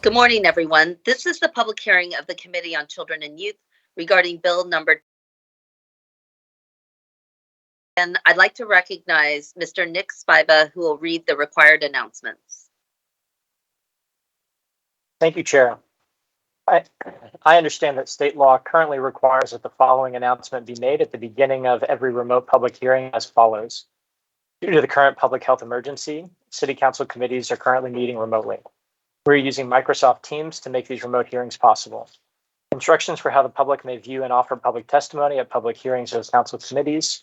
Good morning, everyone. This is the public hearing of the Committee on Children and Youth regarding Bill number. And I'd like to recognize Mr. Nick Spiva, who will read the required announcements. Thank you, Chair. I understand that state law currently requires that the following announcement be made at the beginning of every remote public hearing as follows. Due to the current public health emergency, City Council committees are currently meeting remotely. We're using Microsoft Teams to make these remote hearings possible. Instructions for how the public may view and offer public testimony at public hearings of Council committees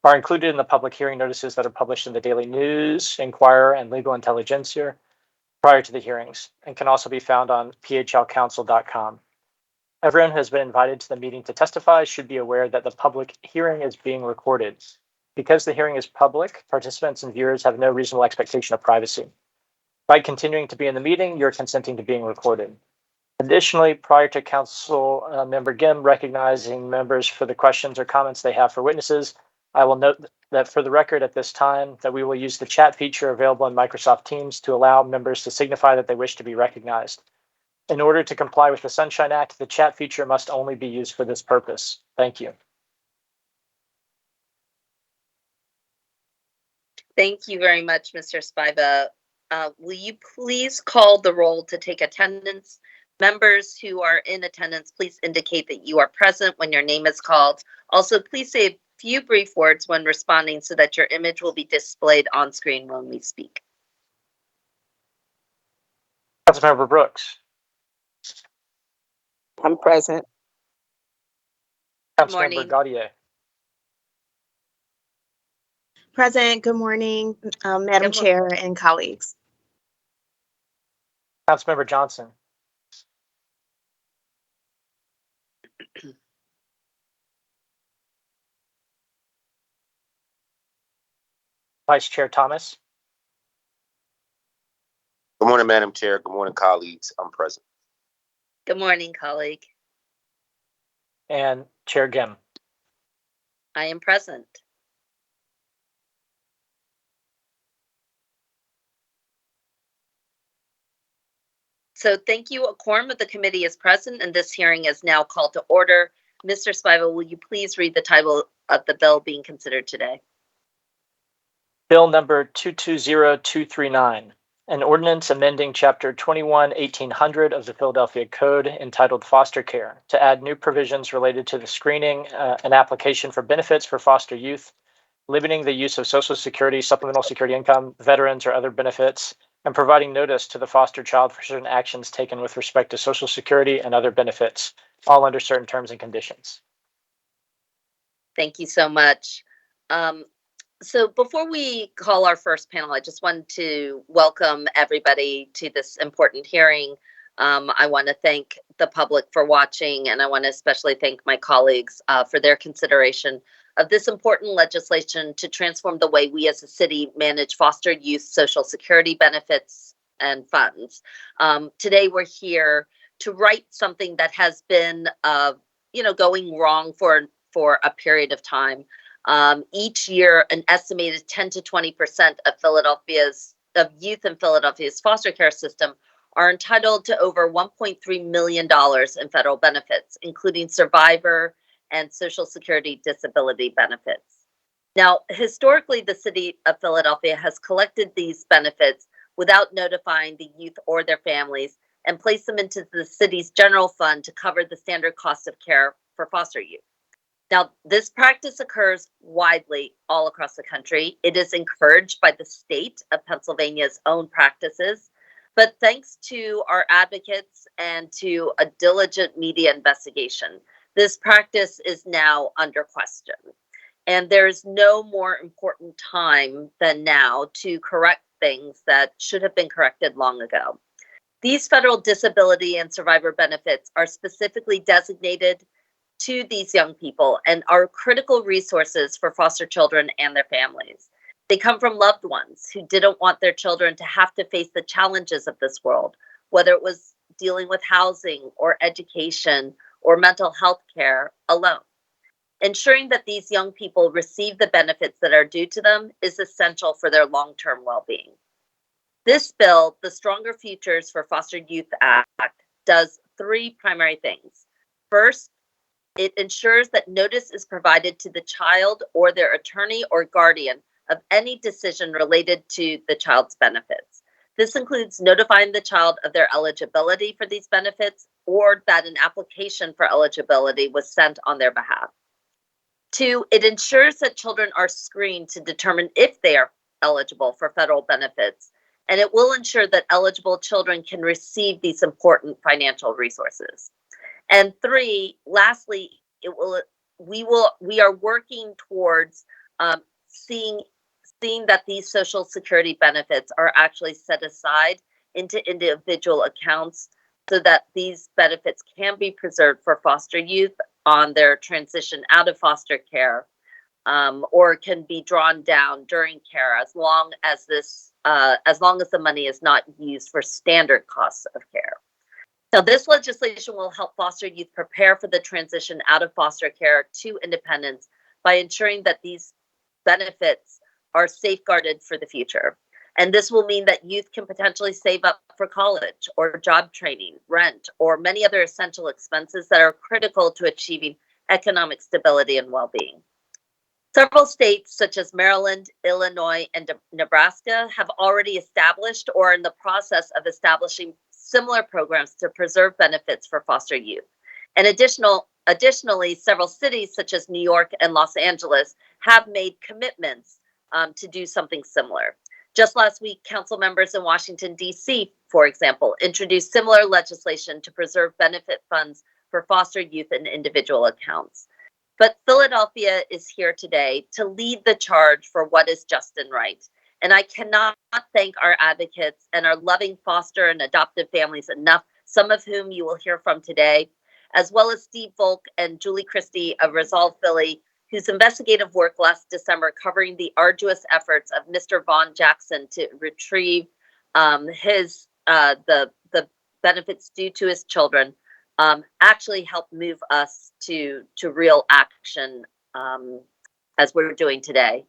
are included in the public hearing notices that are published in the Daily News, Inquirer, and Legal Intelligencer prior to the hearings, and can also be found on phlcouncil.com. Everyone who has been invited to the meeting to testify should be aware that the public hearing is being recorded. Because the hearing is public, participants and viewers have no reasonable expectation of privacy. By continuing to be in the meeting, you're consenting to being recorded. Additionally, prior to Council Member Gim recognizing members for the questions or comments they have for witnesses, I will note that for the record at this time that we will use the chat feature available in Microsoft Teams to allow members to signify that they wish to be recognized. In order to comply with the Sunshine Act, the chat feature must only be used for this purpose. Thank you. Thank you very much, Mr. Spiva. Will you please call the roll to take attendance? Members who are in attendance, please indicate that you are present when your name is called. Also, please say a few brief words when responding so that your image will be displayed on screen when we speak. Councilmember Brooks. I'm present. Good Councilmember morning. Gaudier. Present. Good morning, Madam Chair and colleagues. Councilmember Johnson. Vice Chair Thomas. Good morning, Madam Chair. Good morning, colleagues. I'm present. Good morning, colleague. And Chair Gim. I am present. So thank you. A quorum of the committee is present and this hearing is now called to order. Mr. Spiva, will you please read the title of the bill being considered today? Bill number 220239, an ordinance amending Chapter 21-1800 of the Philadelphia Code entitled Foster Care to add new provisions related to the screening and application for benefits for foster youth, limiting the use of Social Security, Supplemental Security Income, veterans, or other benefits, and providing notice to the foster child for certain actions taken with respect to Social Security and other benefits, all under certain terms and conditions. Thank you so much. So before we call our first panel, I just wanted to welcome everybody to this important hearing. I want to thank the public for watching, and I want to especially thank my colleagues for their consideration of this important legislation to transform the way we as a city manage foster youth Social Security benefits and funds. Today we're here to right something that has been going wrong for a period of time. Each year, an estimated 10 to 20% of youth in Philadelphia's foster care system are entitled to over $1.3 million in federal benefits, including survivor and Social Security disability benefits. Now, historically, the city of Philadelphia has collected these benefits without notifying the youth or their families and placed them into the city's general fund to cover the standard cost of care for foster youth. Now, this practice occurs widely all across the country. It is encouraged by the state of Pennsylvania's own practices, but thanks to our advocates and to a diligent media investigation, this practice is now under question. And there is no more important time than now to correct things that should have been corrected long ago. These federal disability and survivor benefits are specifically designated to these young people and are critical resources for foster children and their families. They come from loved ones who didn't want their children to have to face the challenges of this world, whether it was dealing with housing or education or mental health care alone. Ensuring that these young people receive the benefits that are due to them is essential for their long-term well-being. This bill, the Stronger Futures for Foster Youth Act, does three primary things. First, it ensures that notice is provided to the child or their attorney or guardian of any decision related to the child's benefits. This includes notifying the child of their eligibility for these benefits or that an application for eligibility was sent on their behalf. Two, it ensures that children are screened to determine if they are eligible for federal benefits, and it will ensure that eligible children can receive these important financial resources. And three, lastly, we are working towards seeing that these Social Security benefits are actually set aside into individual accounts so that these benefits can be preserved for foster youth on their transition out of foster care, or can be drawn down during care as long as the money is not used for standard costs of care. Now, this legislation will help foster youth prepare for the transition out of foster care to independence by ensuring that these benefits are safeguarded for the future. And this will mean that youth can potentially save up for college or job training, rent, or many other essential expenses that are critical to achieving economic stability and well-being. Several states, such as Maryland, Illinois, and Nebraska, have already established or are in the process of establishing similar programs to preserve benefits for foster youth. And additionally, several cities, such as New York and Los Angeles, have made commitments to do something similar. Just last week, council members in Washington, D.C., for example, introduced similar legislation to preserve benefit funds for foster youth in individual accounts. But Philadelphia is here today to lead the charge for what is just and right. And I cannot thank our advocates and our loving foster and adoptive families enough, some of whom you will hear from today, as well as Steve Volk and Julie Christie of Resolve Philly, whose investigative work last December covering the arduous efforts of Mr. Vaughn Jackson to retrieve the benefits due to his children, actually helped move us to real action as we're doing today.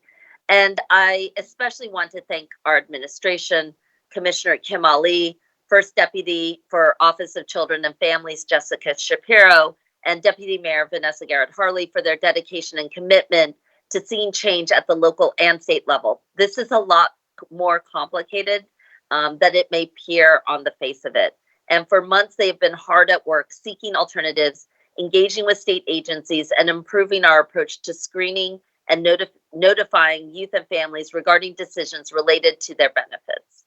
And I especially want to thank our administration, Commissioner Kim Ali, First Deputy for Office of Children and Families, Jessica Shapiro, and Deputy Mayor Vanessa Garrett Harley for their dedication and commitment to seeing change at the local and state level. This is a lot more complicated than it may appear on the face of it. And for months, they have been hard at work seeking alternatives, engaging with state agencies, and improving our approach to screening and notifying youth and families regarding decisions related to their benefits.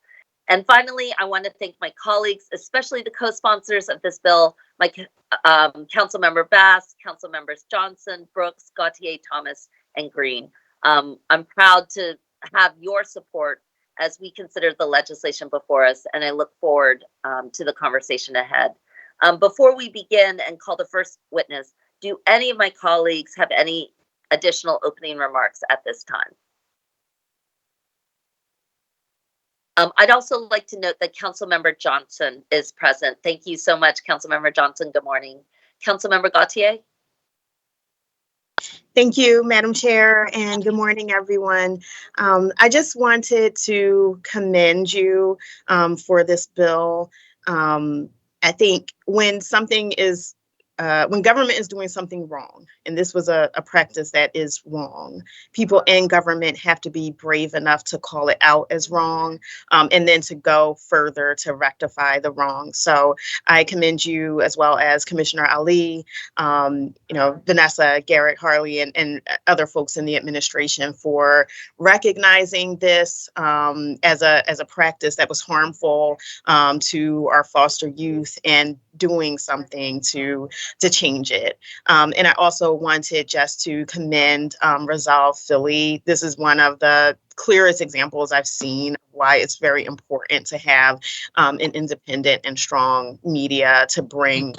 And finally, I want to thank my colleagues, especially the co-sponsors of this bill, my Councilmember Bass, Councilmembers Johnson, Brooks, Gautier, Thomas, and Green. I'm proud to have your support as we consider the legislation before us, and I look forward to the conversation ahead. Before we begin and call the first witness, do any of my colleagues have any additional opening remarks at this time? I'd also like to note that Councilmember Johnson is present. Thank you so much, Councilmember Johnson. Good morning. Councilmember Gautier? Thank you, Madam Chair, and good morning, everyone. I just wanted to commend you for this bill. I think when government is doing something wrong, and this was a practice that is wrong, people in government have to be brave enough to call it out as wrong, and then to go further to rectify the wrong. So I commend you, as well as Commissioner Ali, Vanessa Garrett Harley, and other folks in the administration for recognizing this as a practice that was harmful to our foster youth and doing something to change it. And I also wanted just to commend Resolve Philly. This is one of the clearest examples I've seen why it's very important to have an independent and strong media to bring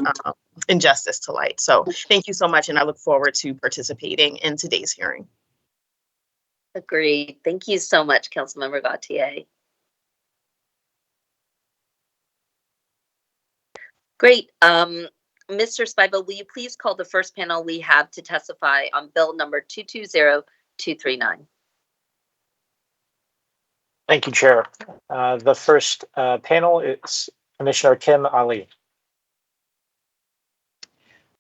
injustice to light. So thank you so much, and I look forward to participating in today's hearing. Agreed. Thank you so much, Councilmember Gautier. Great. Mr. Spiva, will you please call the first panel we have to testify on bill number 220239? Thank you, Chair. The first panel is Commissioner Kim Ali.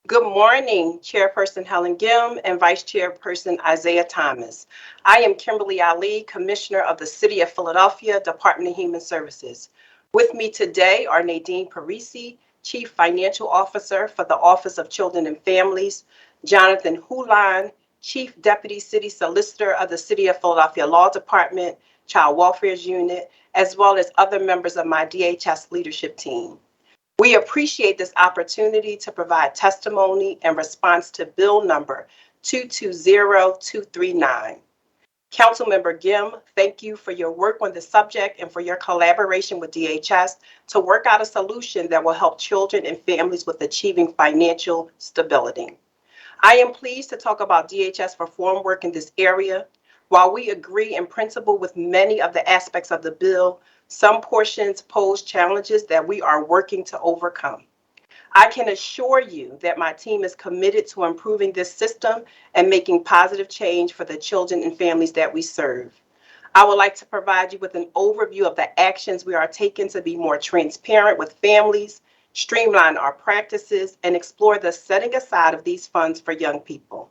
Good morning, Chairperson Helen Gim and Vice Chairperson Isaiah Thomas. I am Kimberly Ali, Commissioner of the City of Philadelphia, Department of Human Services. With me today are Nadine Parisi, Chief Financial Officer for the Office of Children and Families, Jonathan Hulan, Chief Deputy City Solicitor of the City of Philadelphia Law Department, Child Welfare Unit, as well as other members of my DHS leadership team. We appreciate this opportunity to provide testimony in response to Bill number 220239. Councilmember Gim, thank you for your work on this subject and for your collaboration with DHS to work out a solution that will help children and families with achieving financial stability. I am pleased to talk about DHS reform work in this area. While we agree in principle with many of the aspects of the bill, some portions pose challenges that we are working to overcome. I can assure you that my team is committed to improving this system and making positive change for the children and families that we serve. I would like to provide you with an overview of the actions we are taking to be more transparent with families, streamline our practices, and explore the setting aside of these funds for young people.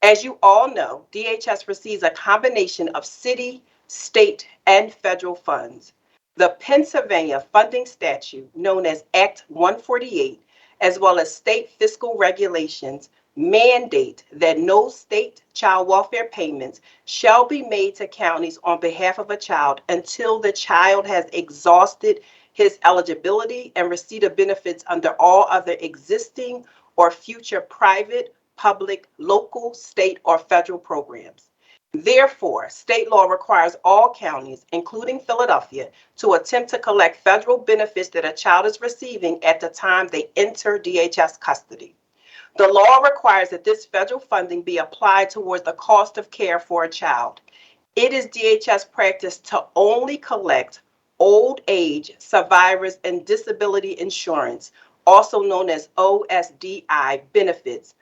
As you all know, DHS receives a combination of city, state, and federal funds. The Pennsylvania funding statute, known as Act 148, as well as state fiscal regulations, mandate that no state child welfare payments shall be made to counties on behalf of a child until the child has exhausted his eligibility and receipt of benefits under all other existing or future private, public, local, state, or federal programs. Therefore, state law requires all counties, including Philadelphia, to attempt to collect federal benefits that a child is receiving at the time they enter DHS custody. The law requires that this federal funding be applied towards the cost of care for a child. It is DHS practice to only collect old age, survivors, and disability insurance, also known as OSDI benefits,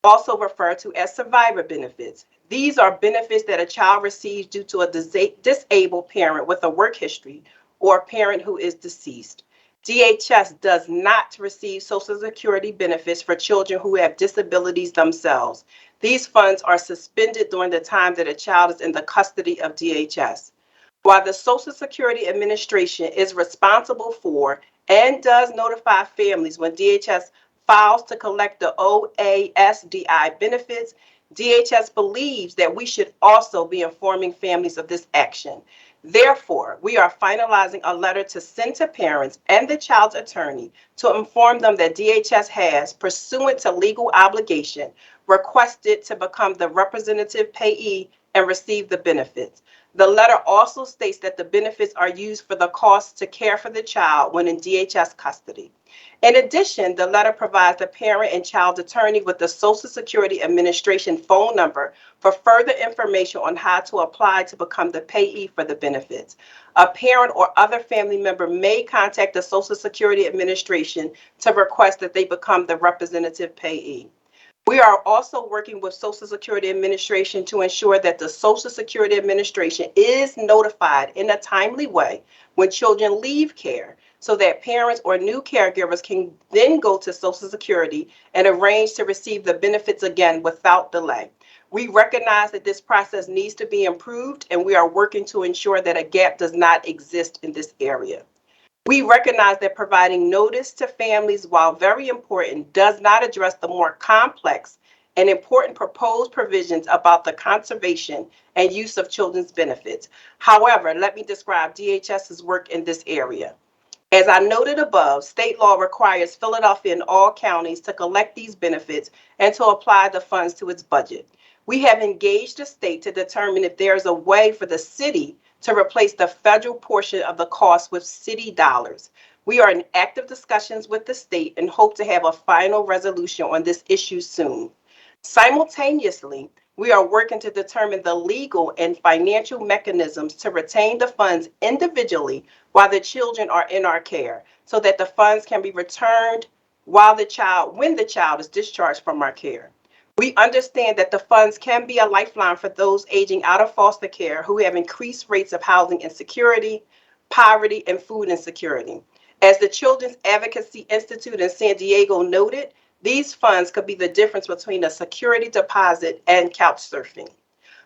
also referred to as survivor benefits. These are benefits that a child receives due to a disabled parent with a work history or a parent who is deceased. DHS does not receive Social Security benefits for children who have disabilities themselves. These funds are suspended during the time that a child is in the custody of DHS. While the Social Security Administration is responsible for and does notify families when DHS files to collect the OASDI benefits, DHS believes that we should also be informing families of this action. Therefore, we are finalizing a letter to send to parents and the child's attorney to inform them that DHS has, pursuant to legal obligation, requested to become the representative payee and receive the benefits. The letter also states that the benefits are used for the costs to care for the child when in DHS custody. In addition, the letter provides the parent and child attorney with the Social Security Administration phone number for further information on how to apply to become the payee for the benefits. A parent or other family member may contact the Social Security Administration to request that they become the representative payee. We are also working with Social Security Administration to ensure that the Social Security Administration is notified in a timely way when children leave care, so that parents or new caregivers can then go to Social Security and arrange to receive the benefits again without delay. We recognize that this process needs to be improved, and we are working to ensure that a gap does not exist in this area. We recognize that providing notice to families, while very important, does not address the more complex and important proposed provisions about the conservation and use of children's benefits. However, let me describe DHS's work in this area. As I noted above, state law requires Philadelphia and all counties to collect these benefits and to apply the funds to its budget. We have engaged the state to determine if there is a way for the city to replace the federal portion of the cost with city dollars. We are in active discussions with the state and hope to have a final resolution on this issue soon. Simultaneously, we are working to determine the legal and financial mechanisms to retain the funds individually while the children are in our care, so that the funds can be returned when the child is discharged from our care. We understand that the funds can be a lifeline for those aging out of foster care who have increased rates of housing insecurity, poverty, and food insecurity. As the Children's Advocacy Institute in San Diego noted, these funds could be the difference between a security deposit and couch surfing.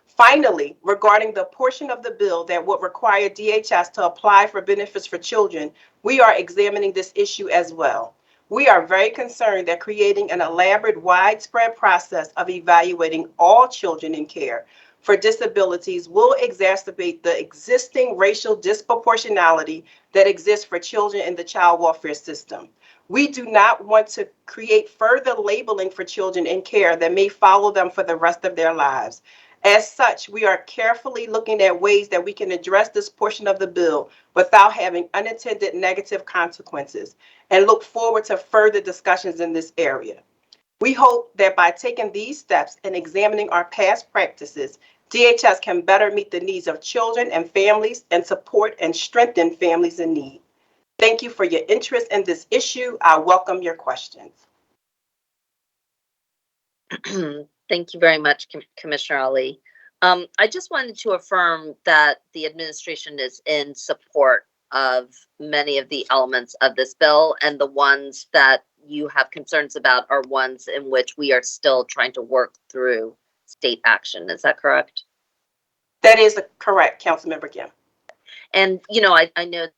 Finally, regarding the portion of the bill that would require DHS to apply for benefits for children, we are examining this issue as well. We are very concerned that creating an elaborate, widespread process of evaluating all children in care for disabilities will exacerbate the existing racial disproportionality that exists for children in the child welfare system. We do not want to create further labeling for children in care that may follow them for the rest of their lives. As such, we are carefully looking at ways that we can address this portion of the bill without having unintended negative consequences and look forward to further discussions in this area. We hope that by taking these steps and examining our past practices, DHS can better meet the needs of children and families and support and strengthen families in need. Thank you for your interest in this issue. I welcome your questions. Thank you very much, Commissioner Ali. I just wanted to affirm that the administration is in support of many of the elements of this bill, and the ones that you have concerns about are ones in which we are still trying to work through state action. Is that correct? That is correct, Councilmember Kim. And, I know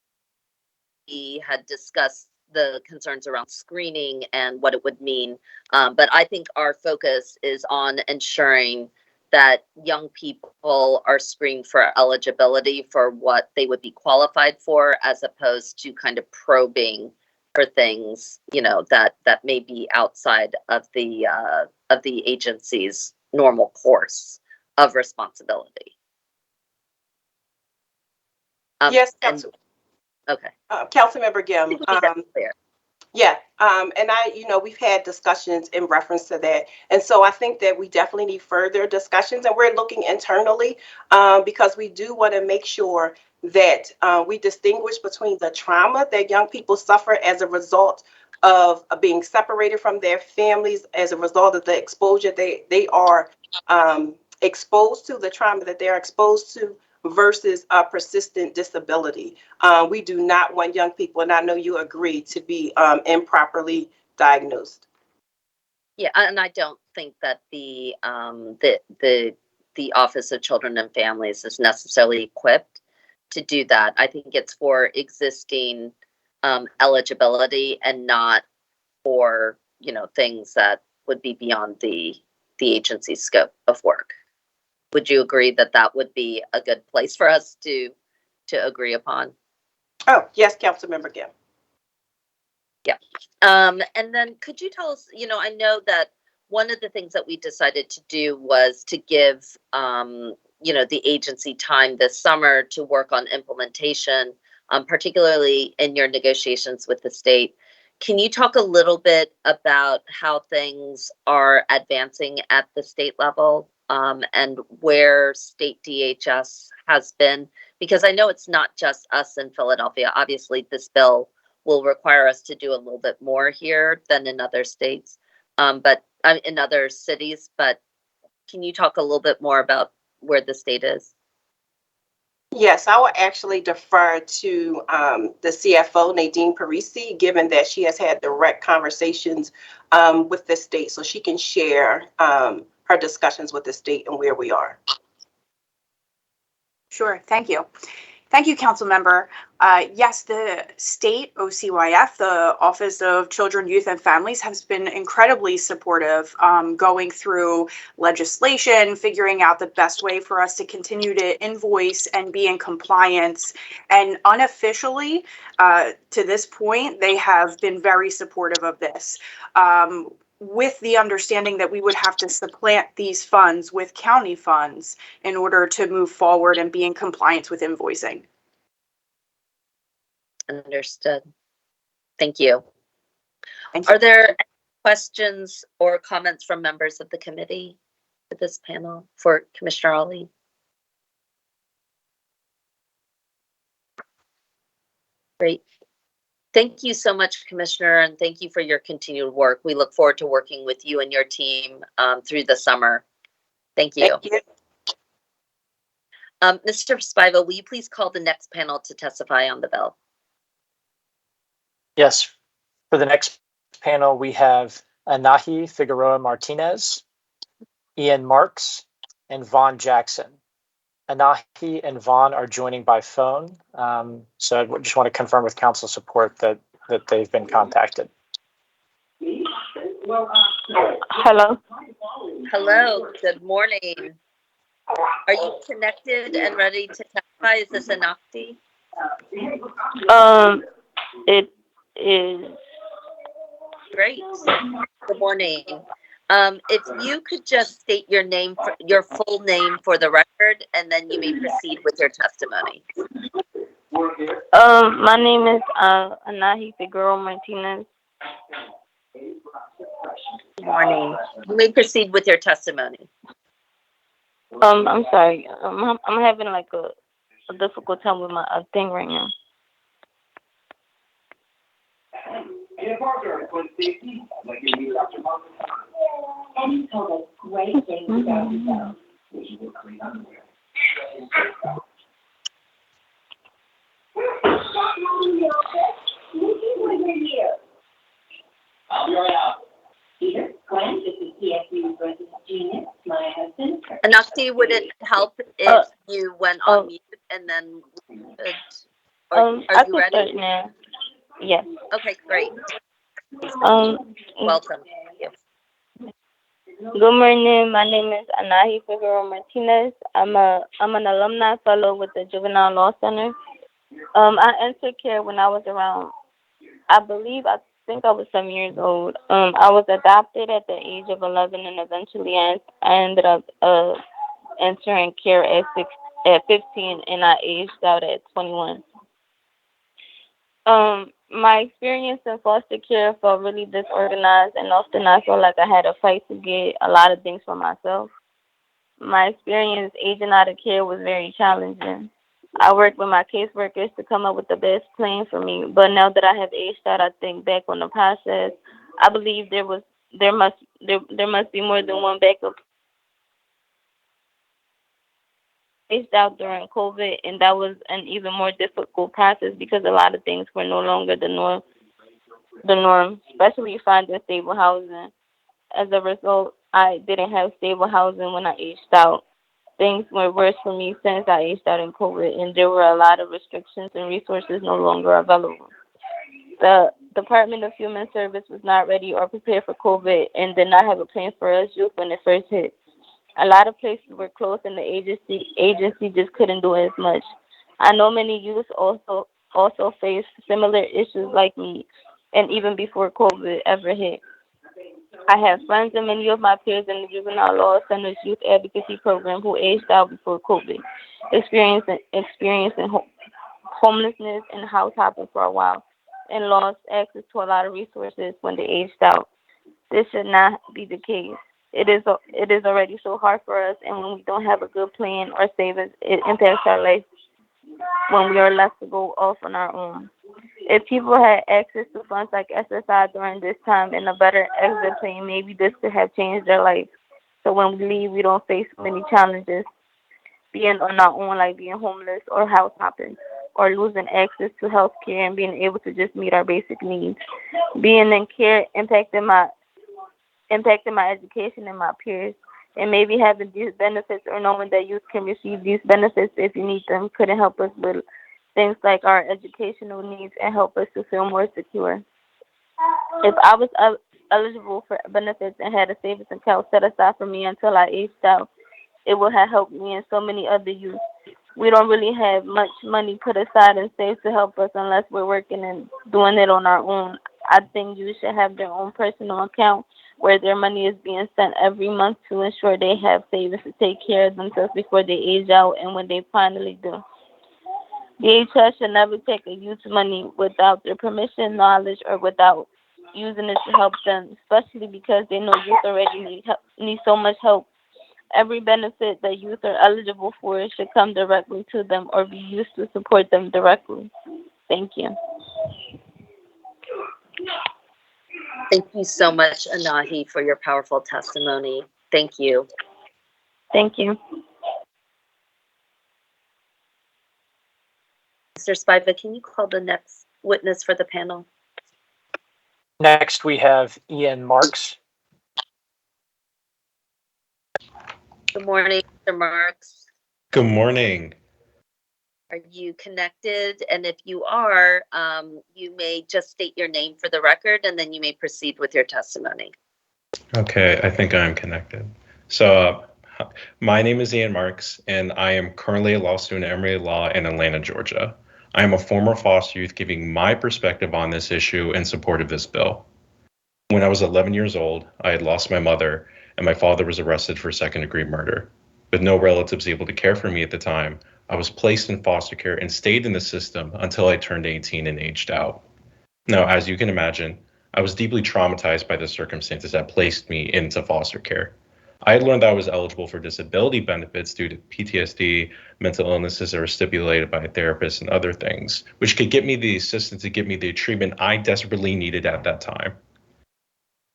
we had discussed the concerns around screening and what it would mean. But I think our focus is on ensuring that young people are screened for eligibility for what they would be qualified for, as opposed to kind of probing for things, that may be outside of the agency's normal course of responsibility. Yes, Okay. Councilmember Gim. Clear. Yeah, and we've had discussions in reference to that. And so I think that we definitely need further discussions, and we're looking internally because we do want to make sure that we distinguish between the trauma that young people suffer as a result of being separated from their families, as a result of the exposure they are exposed to, the trauma that they're exposed to, versus persistent disability. We do not want young people, and I know you agree, to be improperly diagnosed. Yeah, and I don't think that the Office of Children and Families is necessarily equipped to do that. I think it's for existing eligibility and not for things that would be beyond the agency's scope of work. Would you agree that that would be a good place for us to agree upon? Oh, yes, Councilmember Gill. Yeah. And then could you tell us, I know that one of the things that we decided to do was to give, the agency time this summer to work on implementation, particularly in your negotiations with the state. Can you talk a little bit about how things are advancing at the state level, and where state DHS has been? Because I know it's not just us in Philadelphia. Obviously, this bill will require us to do a little bit more here than in other states, but in other cities. But can you talk a little bit more about where the state is? Yes, I will actually defer to the CFO, Nadine Parisi, given that she has had direct conversations with the state, so she can share her discussions with the state and where we are. Sure, thank you. Thank you, Council Member. Yes, the state OCYF, the Office of Children, Youth, and Families, has been incredibly supportive, going through legislation, figuring out the best way for us to continue to invoice and be in compliance. And unofficially, to this point, they have been very supportive of this. With the understanding that we would have to supplant these funds with county funds in order to move forward and be in compliance with invoicing. Understood. Thank you. Thank you. Are there any questions or comments from members of the committee for this panel for Commissioner Ali? Great. Thank you so much, Commissioner, and thank you for your continued work. We look forward to working with you and your team through the summer. Thank you. Thank you. Mr. Spiva, will you please call the next panel to testify on the bill? Yes. For the next panel, we have Anahi Figueroa Martinez, Ian Marks, and Vaughn Jackson. Anahi and Vaughn are joining by phone. So I just want to confirm with council support that they've been contacted. Hello. Hello, good morning. Are you connected and ready to testify? Is this Anakti? It is. Great. Good morning. If you could just state your name, your full name for the record, and then you may proceed with your testimony. My name is Anahi Figueroa Martinez. Good morning. You may proceed with your testimony. I'm sorry. I'm having like a difficult time with my thing right now. Anakti, would it help if you went on mute and then could, are I you could ready? start now. Yes. Okay, great. Welcome. Thank you. Good morning. My name is Anahi Figueroa Martinez. I'm an alumni fellow with the Juvenile Law Center. I entered care when I was around, I think I was 7 years old. I was adopted at the age of 11, and eventually I ended up entering care at 15, and I aged out at 21. My experience in foster care felt really disorganized, and often I felt like I had to fight to get a lot of things for myself. My experience aging out of care was very challenging. I worked with my caseworkers to come up with the best plan for me, but now that I have aged out, I think back on the process. I believe there must be more than one backup. Aged out during COVID, and that was an even more difficult process because a lot of things were no longer the norm, especially finding stable housing. As a result, I didn't have stable housing when I aged out. Things were worse for me since I aged out in COVID, and there were a lot of restrictions and resources no longer available. The Department of Human Service was not ready or prepared for COVID and did not have a plan for us youth when it first hit. A lot of places were closed, and the agency just couldn't do as much. I know many youth also face similar issues like me, and even before COVID ever hit. I have friends and many of my peers in the Juvenile Law Center's Youth Advocacy Program who aged out before COVID, experiencing homelessness and house hopping for a while, and lost access to a lot of resources when they aged out. This should not be the case. It is already so hard for us, and when we don't have a good plan or savings, it impacts our life when we are left to go off on our own. If people had access to funds like SSI during this time and a better exit plan, maybe this could have changed their life. So when we leave, we don't face many challenges being on our own, like being homeless or house hopping, or losing access to health care and being able to just meet our basic needs. Being in care impacted my education and my peers, and maybe having these benefits or knowing that youth can receive these benefits if you need them couldn't help us with things like our educational needs and help us to feel more secure. If I was eligible for benefits and had a savings account set aside for me until I aged out, it would have helped me and so many other youth. We don't really have much money put aside and saved to help us unless we're working and doing it on our own. I think you should have their own personal account where their money is being sent every month to ensure they have savings to take care of themselves before they age out and when they finally do. DHS should never take a youth's money without their permission, knowledge, or without using it to help them, especially because they know youth already need so much help. Every benefit that youth are eligible for should come directly to them or be used to support them directly. Thank you. Thank you so much, Anahi, for your powerful testimony. Thank you. Thank you. Mr. Spiva, can you call the next witness for the panel? Next, we have Ian Marks. Good morning, Mr. Marks. Good morning. Are you connected? And if you are, you may just state your name for the record, and then you may proceed with your testimony. Okay, I think I'm connected. So, my name is Ian Marks, and I am currently a law student at Emory Law in Atlanta, Georgia. I am a former foster youth giving my perspective on this issue in support of this bill. When I was 11 years old, I had lost my mother, and my father was arrested for second-degree murder. With no relatives able to care for me at the time, I was placed in foster care and stayed in the system until I turned 18 and aged out. Now, as you can imagine, I was deeply traumatized by the circumstances that placed me into foster care. I had learned that I was eligible for disability benefits due to PTSD, mental illnesses that were stipulated by a therapist, and other things, which could get me the assistance to give me the treatment I desperately needed at that time.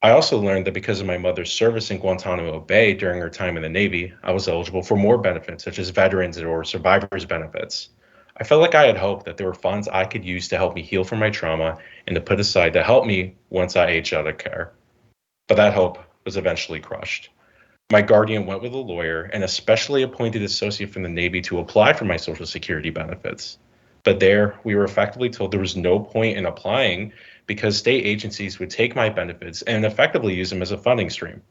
I also learned that because of my mother's service in Guantanamo Bay during her time in the Navy, I was eligible for more benefits, such as veterans or survivors benefits. I felt like I had hope that there were funds I could use to help me heal from my trauma and to put aside to help me once I aged out of care. But that hope was eventually crushed. My guardian went with a lawyer and a specially appointed associate from the Navy to apply for my Social Security benefits. But there, we were effectively told there was no point in applying because state agencies would take my benefits and effectively use them as a funding stream.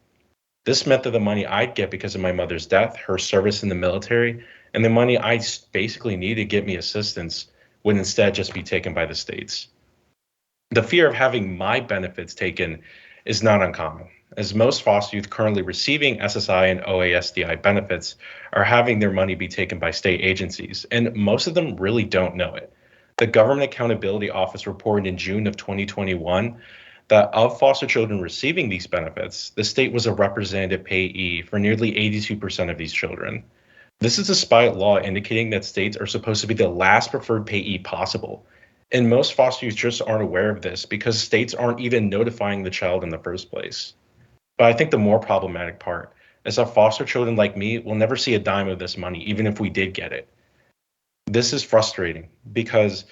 This meant that the money I'd get because of my mother's death, her service in the military, and the money I basically needed to get me assistance would instead just be taken by the states. The fear of having my benefits taken is not uncommon, as most foster youth currently receiving SSI and OASDI benefits are having their money be taken by state agencies, and most of them really don't know it. The Government Accountability Office reported in June of 2021 that of foster children receiving these benefits, the state was a representative payee for nearly 82% of these children. This is despite law indicating that states are supposed to be the last preferred payee possible. And most foster youth just aren't aware of this because states aren't even notifying the child in the first place. But I think the more problematic part is that foster children like me will never see a dime of this money, even if we did get it. This is frustrating because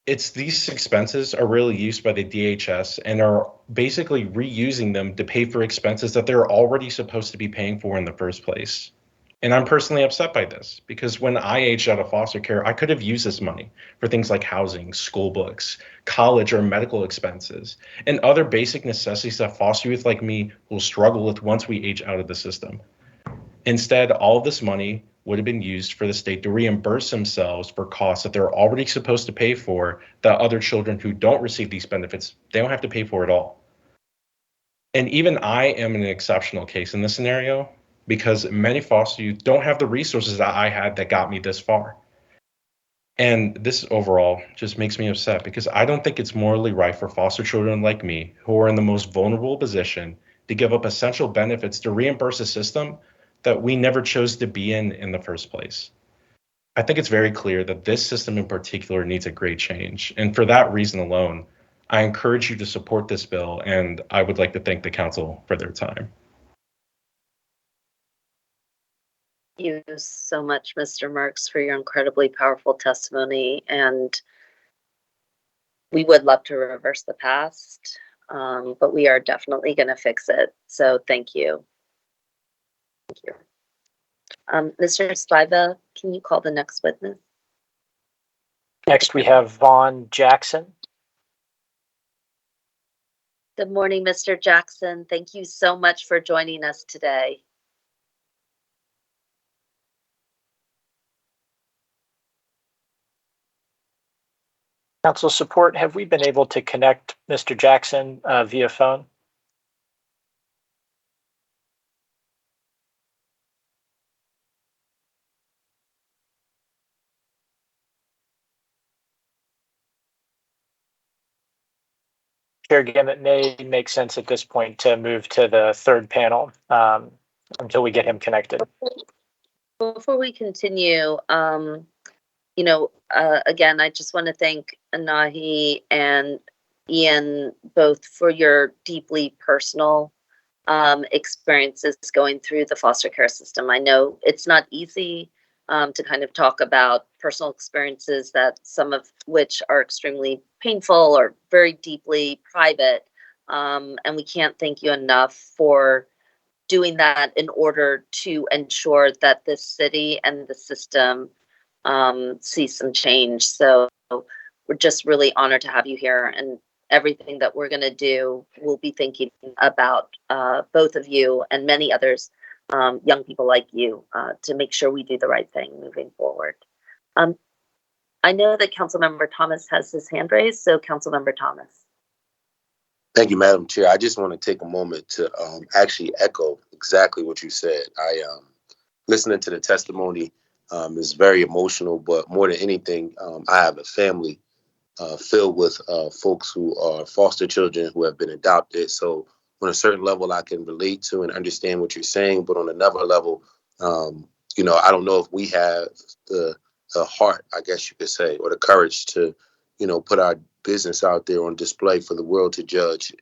these expenses are really used by the DHS and are basically reusing them to pay for expenses that they're already supposed to be paying for in the first place. And I'm personally upset by this because when I aged out of foster care, I could have used this money for things like housing, school books, college or medical expenses, and other basic necessities that foster youth like me will struggle with once we age out of the system. Instead, all of this money would have been used for the state to reimburse themselves for costs that they're already supposed to pay for that other children who don't receive these benefits, they don't have to pay for at all. And even I am an exceptional case in this scenario because many foster youth don't have the resources that I had that got me this far. And this overall just makes me upset because I don't think it's morally right for foster children like me who are in the most vulnerable position to give up essential benefits to reimburse a system that we never chose to be in the first place. I think it's very clear that this system in particular needs a great change. And for that reason alone, I encourage you to support this bill, and I would like to thank the council for their time. Thank you so much, Mr. Marks, for your incredibly powerful testimony. And we would love to reverse the past, but we are definitely going to fix it. So thank you. Thank you. Mr. Spiva, can you call the next witness? Next, we have Vaughn Jackson. Good morning, Mr. Jackson. Thank you so much for joining us today. Council support, have we been able to connect Mr. Jackson via phone? Chair Gim, it may make sense at this point to move to the third panel until we get him connected. Before we continue, again, I just want to thank Anahi and Ian, both for your deeply personal experiences going through the foster care system. I know it's not easy to kind of talk about personal experiences, that some of which are extremely painful or very deeply private. And we can't thank you enough for doing that in order to ensure that this city and the system see some change. So we're just really honored to have you here, and everything that we're going to do, we'll be thinking about both of you and many others, young people like you, to make sure we do the right thing moving forward. I know that Councilmember Thomas has his hand raised, so Councilmember Thomas. Thank you, Madam Chair. I just want to take a moment to actually echo exactly what you said. Listening to the testimony is very emotional, but more than anything, I have a family filled with folks who are foster children who have been adopted. So on a certain level, I can relate to and understand what you're saying. But on another level, I don't know if we have the heart, I guess you could say, or the courage to, put our business out there on display for the world to judge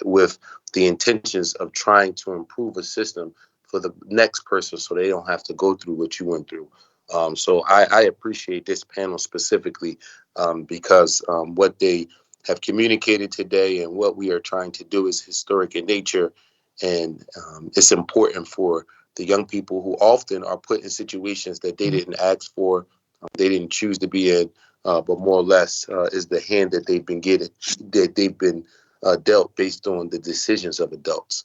with the intentions of trying to improve a system for the next person so they don't have to go through what you went through. So I appreciate this panel specifically because what they have communicated today and what we are trying to do is historic in nature. And it's important for the young people who often are put in situations that they didn't ask for, they didn't choose to be in, but more or less is the hand that they've been getting, that they've been dealt based on the decisions of adults.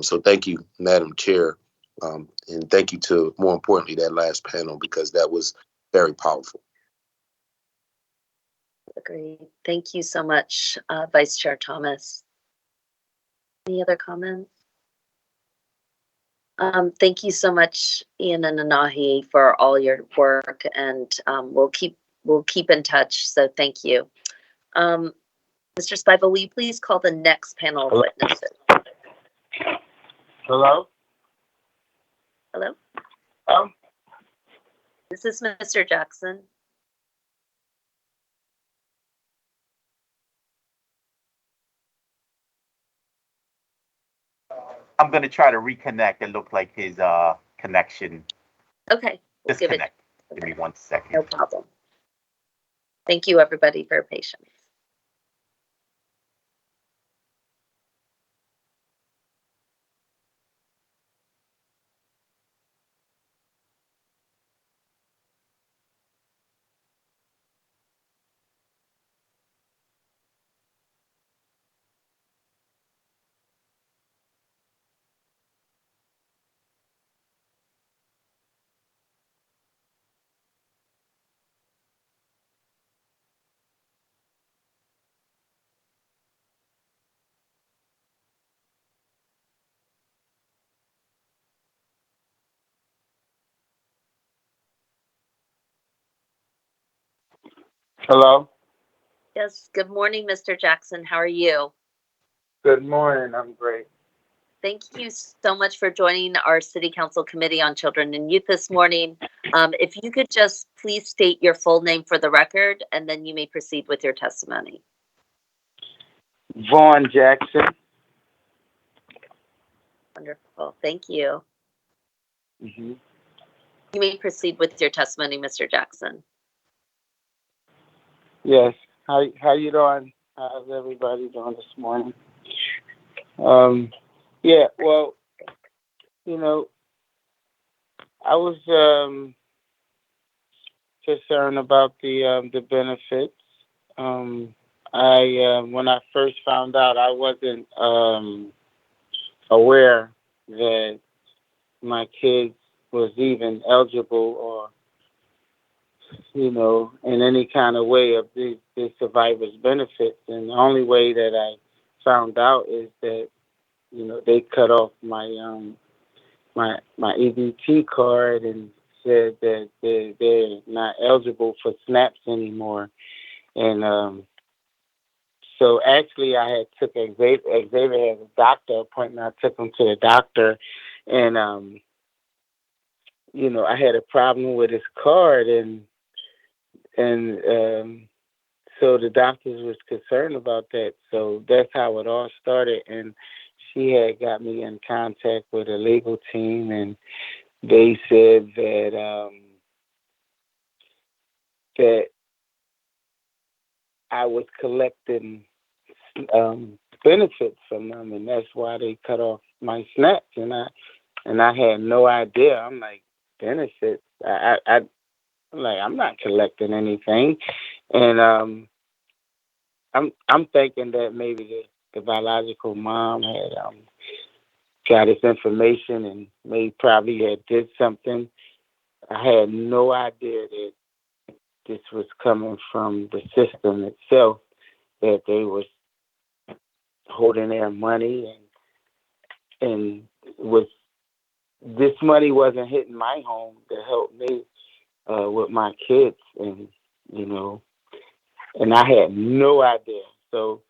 So thank you, Madam Chair. And thank you to, more importantly, that last panel, because that was very powerful. Agreed. Thank you so much, Vice Chair Thomas. Any other comments? Thank you so much, Ian and Anahi, for all your work, and we'll keep in touch. So thank you. Mr. Spiva, will you please call the next panel of witnesses? Hello? Hello? Um, This is Mr. Jackson. I'm going to try to reconnect. It looked like his connection Okay, we'll give it. disconnected. Give me 1 second. No problem. Thank you, everybody, for your patience. Hello? Yes, good morning, Mr. Jackson. How are you? Good morning. I'm great. Thank you so much for joining our City Council Committee on Children and Youth this morning. If you could just please state your full name for the record, and then you may proceed with your testimony. Vaughn Jackson. Wonderful. Thank you. Mm-hmm. You may proceed with your testimony, Mr. Jackson. Yes. How you doing? How's everybody doing this morning? Yeah, well, I was concerned about the benefits. When I first found out, I wasn't aware that my kids was even eligible or, in any kind of way of the survivor's benefits. And the only way that I found out is that, they cut off my EBT card and said that they're not eligible for SNAPs anymore. And so actually I had took Xavier had a doctor appointment. I took him to the doctor, and I had a problem with his card, and so the doctors was concerned about that. So that's how it all started. And she had got me in contact with a legal team, and they said that I was collecting benefits from them, and that's why they cut off my SNAPs. And I had no idea. I'm like, benefits? I'm like, I'm not collecting anything, and I'm thinking that maybe the biological mom had got this information and maybe probably had did something. I had no idea that this was coming from the system itself, that they was holding their money, and was this money wasn't hitting my home to help me with my kids, and you know, and I had no idea. So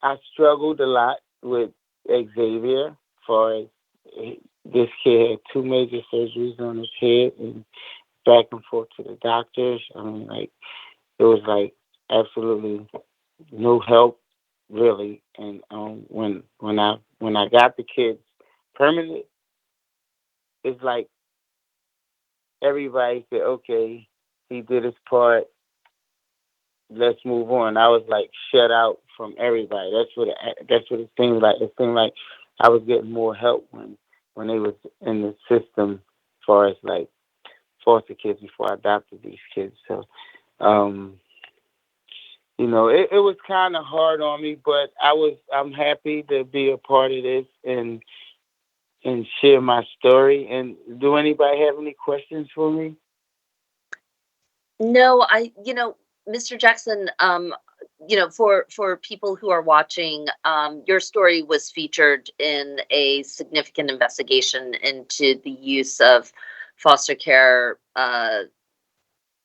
I struggled a lot with Xavier, for as this kid had 2 major surgeries on his head, and back and forth to the doctors. I mean, like, it was like absolutely no help, really. And when I got the kids permanent, it's like everybody said, okay, he did his part, let's move on. I was like shut out from everybody. That's what it seemed like. It seemed like I was getting more help when they was in the system, as far as like foster kids, before I adopted these kids. So you know, it was kind of hard on me, but I'm happy to be a part of this and share my story. And do anybody have any questions for me? No, Mr. Jackson, for people who are watching, your story was featured in a significant investigation into the use of foster care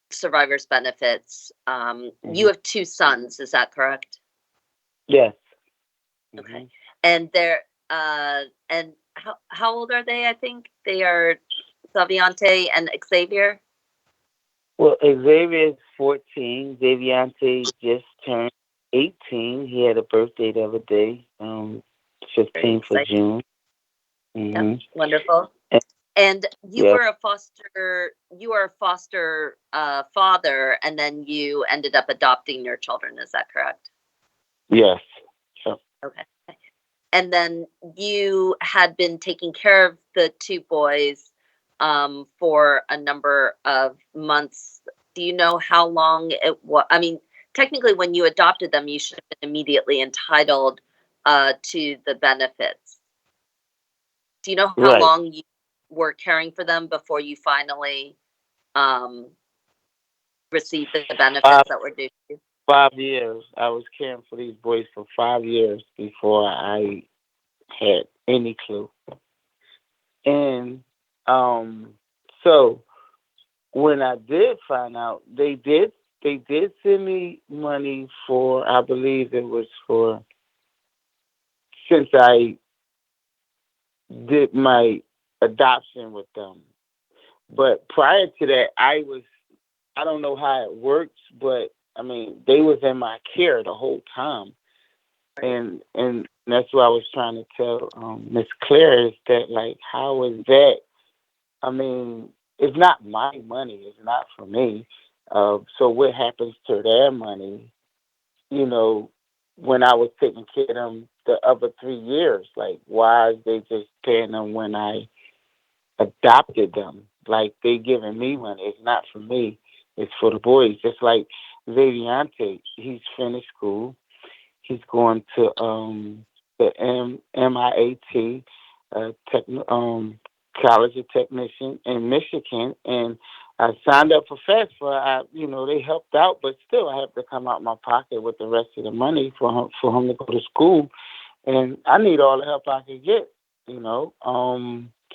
survivors benefits. You have 2 sons, is that correct? Yes. Okay. Mm-hmm. And and how old are they? I think they are Saviante and Xavier. Well, Xavier is 14. Xaviante just turned 18. He had a birthday the other day, 15th of June. Mm-hmm. Yep, wonderful. And you Yep. were a foster father, and then you ended up adopting your children. Is that correct? Yes. Yep. Okay. And then you had been taking care of the 2 boys for a number of months. Do you know how long it was? I mean, technically, when you adopted them, you should have been immediately entitled to the benefits. Do you know how Right. long you were caring for them before you finally received the benefits that were due to you? 5 years. I was caring for these boys for 5 years before I had any clue. And so when I did find out, they did send me money for, I believe it was for, since I did my adoption with them. But prior to that, I don't know how it works, but I mean, they was in my care the whole time. And that's what I was trying to tell Miss Claire, is that, like, how is that? I mean, it's not my money. It's not for me. So what happens to their money? You know, when I was taking care of them the other 3 years, like, why is they just paying them when I adopted them? Like, they giving me money. It's not for me. It's for the boys. Just like Xaviante, he's finished school. He's going to the MIAT, College of Technician in Michigan, and I signed up for FAFSA. They helped out, but still, I have to come out my pocket with the rest of the money for him to go to school, and I need all the help I can get.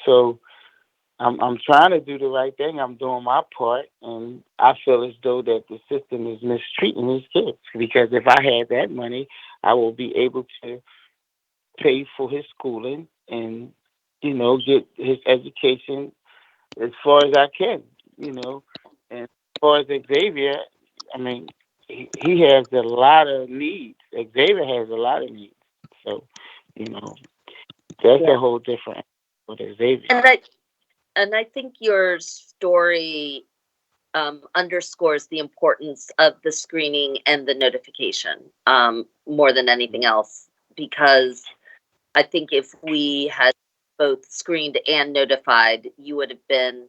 So I'm trying to do the right thing. I'm doing my part, and I feel as though that the system is mistreating these kids, because if I had that money, I will be able to pay for his schooling and, get his education as far as I can, and far as Xavier, I mean, he has a lot of needs. Xavier has a lot of needs. So, that's a whole different with Xavier. And I think your story underscores the importance of the screening and the notification more than anything else, because I think if we had both screened and notified, you would have been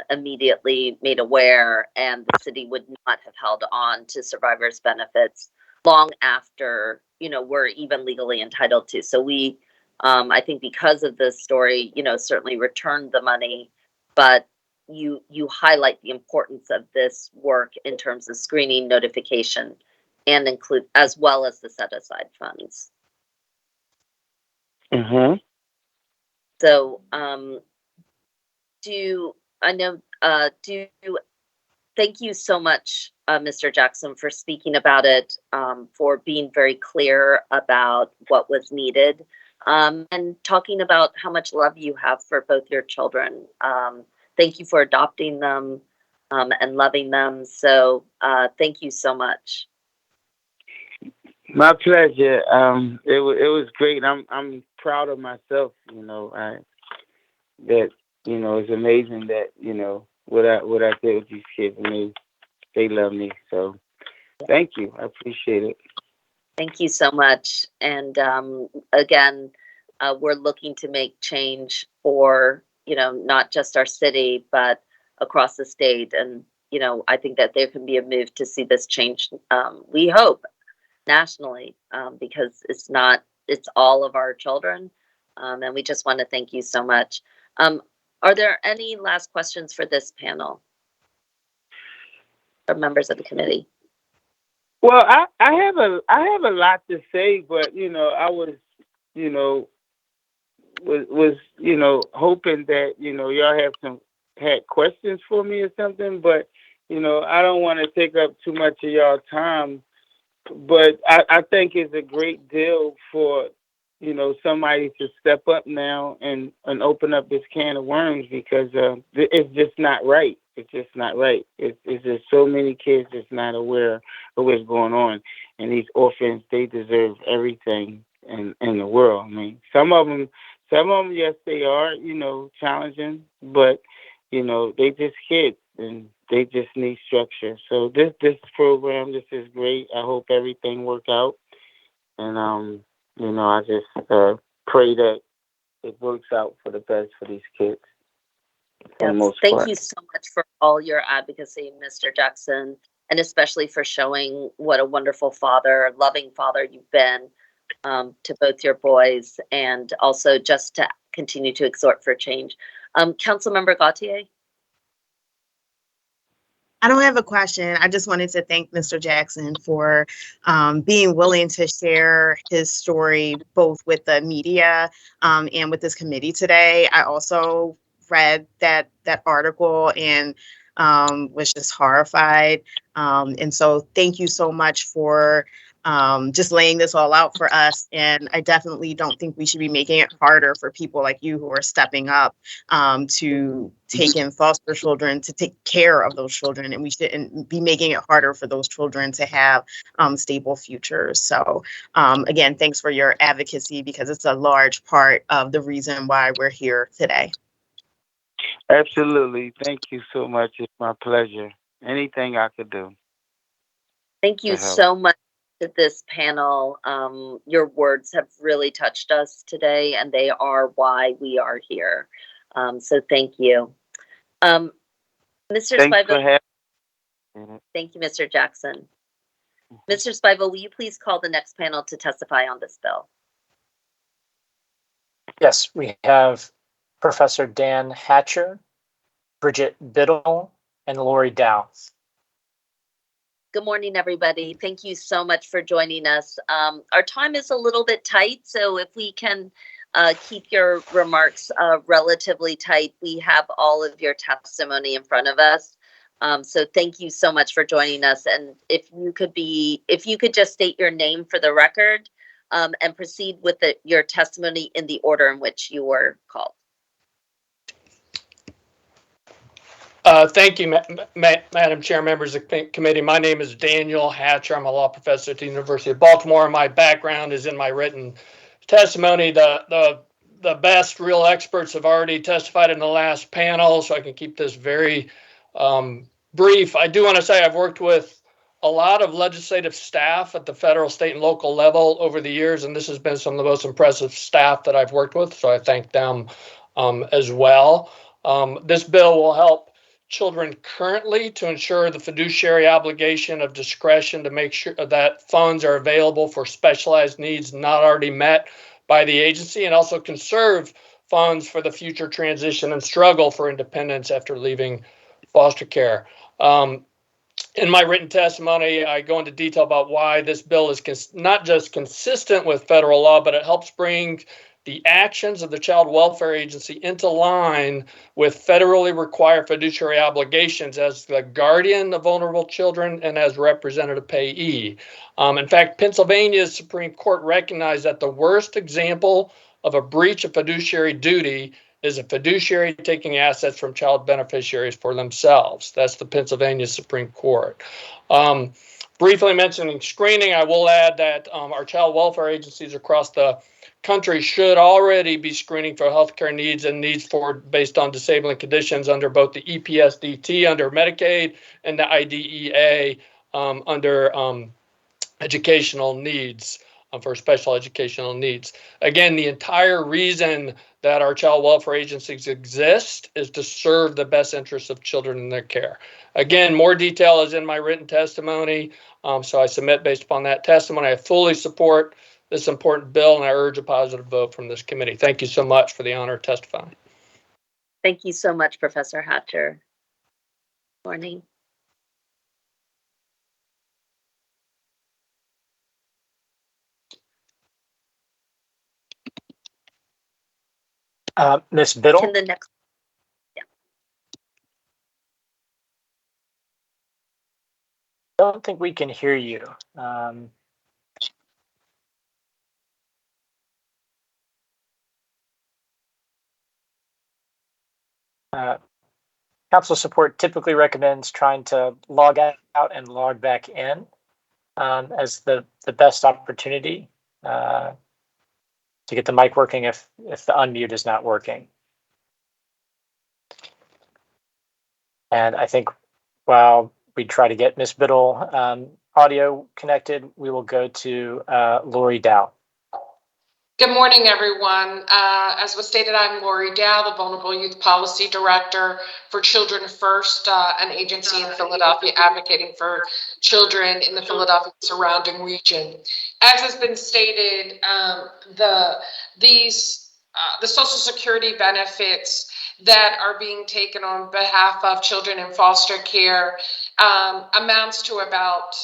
immediately made aware, and the city would not have held on to survivors' benefits long after, we're even legally entitled to. So we, I think because of this story, certainly returned the money, but you highlight the importance of this work in terms of screening, notification, and include as well as the set aside funds. Mm-hmm. So, thank you so much, Mr. Jackson, for speaking about it, for being very clear about what was needed, and talking about how much love you have for both your children. Thank you for adopting them, and loving them. So, thank you so much. My pleasure. It was great. I'm proud of myself. It's amazing that what I did with these kids, and they love me. So thank you. I appreciate it. Thank you so much. And again, we're looking to make change for not just our city but across the state. And I think that there can be a move to see this change. We hope nationally, because it's all of our children, and we just want to thank you so much. Are there any last questions for this panel or members of the committee? Well, I have a lot to say, but I was hoping that y'all had questions for me or something, but I don't want to take up too much of y'all time. But I think it's a great deal for somebody to step up now and open up this can of worms, because it's just not right. It's just not right. It's just so many kids that's not aware of what's going on, and these orphans, they deserve everything in the world. I mean, some of them, yes, they are challenging, but they just kids, and they just need structure. So this program, this is great. I hope everything work out, and I just pray that it works out for the best for these kids. Yes. Thank you so much for all your advocacy, Mr. Jackson, and especially for showing what a wonderful father, loving father you've been to both your boys, and also just to continue to exhort for change. Councilmember Gautier? I don't have a question. I just wanted to thank Mr. Jackson for being willing to share his story both with the media and with this committee today. I also read that article and was just horrified. And so thank you so much for just laying this all out for us. And I definitely don't think we should be making it harder for people like you who are stepping up to take in foster children, to take care of those children. And we shouldn't be making it harder for those children to have stable futures. So again, thanks for your advocacy, because it's a large part of the reason why we're here today. Absolutely. Thank you so much. It's my pleasure. Anything I could do. Thank you so much to this panel. Your words have really touched us today, and they are why we are here. So thank you. Mr. Spivo. Thank you, Mr. Jackson. Mr. Spivo, will you please call the next panel to testify on this bill? Yes, we have Professor Dan Hatcher, Bridget Biddle, and Lori Dow. Good morning, everybody. Thank you so much for joining us. Our time is a little bit tight, so if we can keep your remarks relatively tight. We have all of your testimony in front of us. So thank you so much for joining us. And if you could just state your name for the record, and proceed with your testimony in the order in which you were called. Thank you, Madam Chair, members of the committee. My name is Daniel Hatcher. I'm a law professor at the University of Baltimore. My background is in my written testimony. The best real experts have already testified in the last panel, so I can keep this very brief. I do want to say I've worked with a lot of legislative staff at the federal, state, and local level over the years, and this has been some of the most impressive staff that I've worked with, so I thank them as well. This bill will help children currently to ensure the fiduciary obligation of discretion to make sure that funds are available for specialized needs not already met by the agency, and also conserve funds for the future transition and struggle for independence after leaving foster care. In my written testimony, I go into detail about why this bill is not just consistent with federal law, but it helps bring the actions of the Child Welfare Agency into line with federally required fiduciary obligations as the guardian of vulnerable children and as representative payee. In fact, Pennsylvania's Supreme Court recognized that the worst example of a breach of fiduciary duty is a fiduciary taking assets from child beneficiaries for themselves. That's the Pennsylvania Supreme Court. Briefly mentioning screening, I will add that our child welfare agencies across the country should already be screening for healthcare needs and needs for based on disabling conditions under both the EPSDT under Medicaid and the IDEA under educational needs for special educational needs. Again, the entire reason that our child welfare agencies exist is to serve the best interests of children in their care. Again, more detail is in my written testimony, so I submit based upon that testimony. I fully support this important bill, and I urge a positive vote from this committee. Thank you so much for the honor of testifying. Thank you so much, Professor Hatcher. Morning. Ms. Biddle? Can the next, I don't think we can hear you. Council support typically recommends trying to log out and log back in as the best opportunity to get the mic working if the unmute is not working. And I think while we try to get Ms. Biddle audio connected, we will go to Lori Dow. Good morning, everyone. As was stated, I'm Lori Dow, the Vulnerable Youth Policy Director for Children First, an agency in Philadelphia advocating for children in the Philadelphia surrounding region. As has been stated, the Social Security benefits that are being taken on behalf of children in foster care amounts to about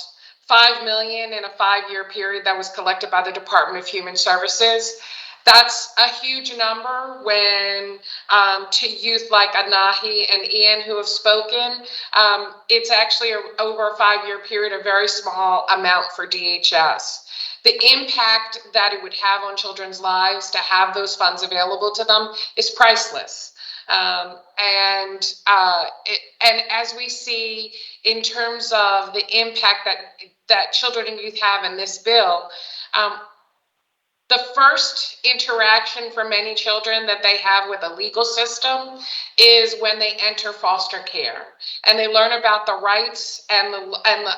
$5 million in a 5-year period that was collected by the Department of Human Services. That's a huge number when to youth like Anahi and Ian who have spoken. It's actually over a 5-year period, a very small amount for DHS. The impact that it would have on children's lives to have those funds available to them is priceless. And as we see in terms of the impact that children and youth have in this bill, the first interaction for many children that they have with a legal system is when they enter foster care, and they learn about the rights and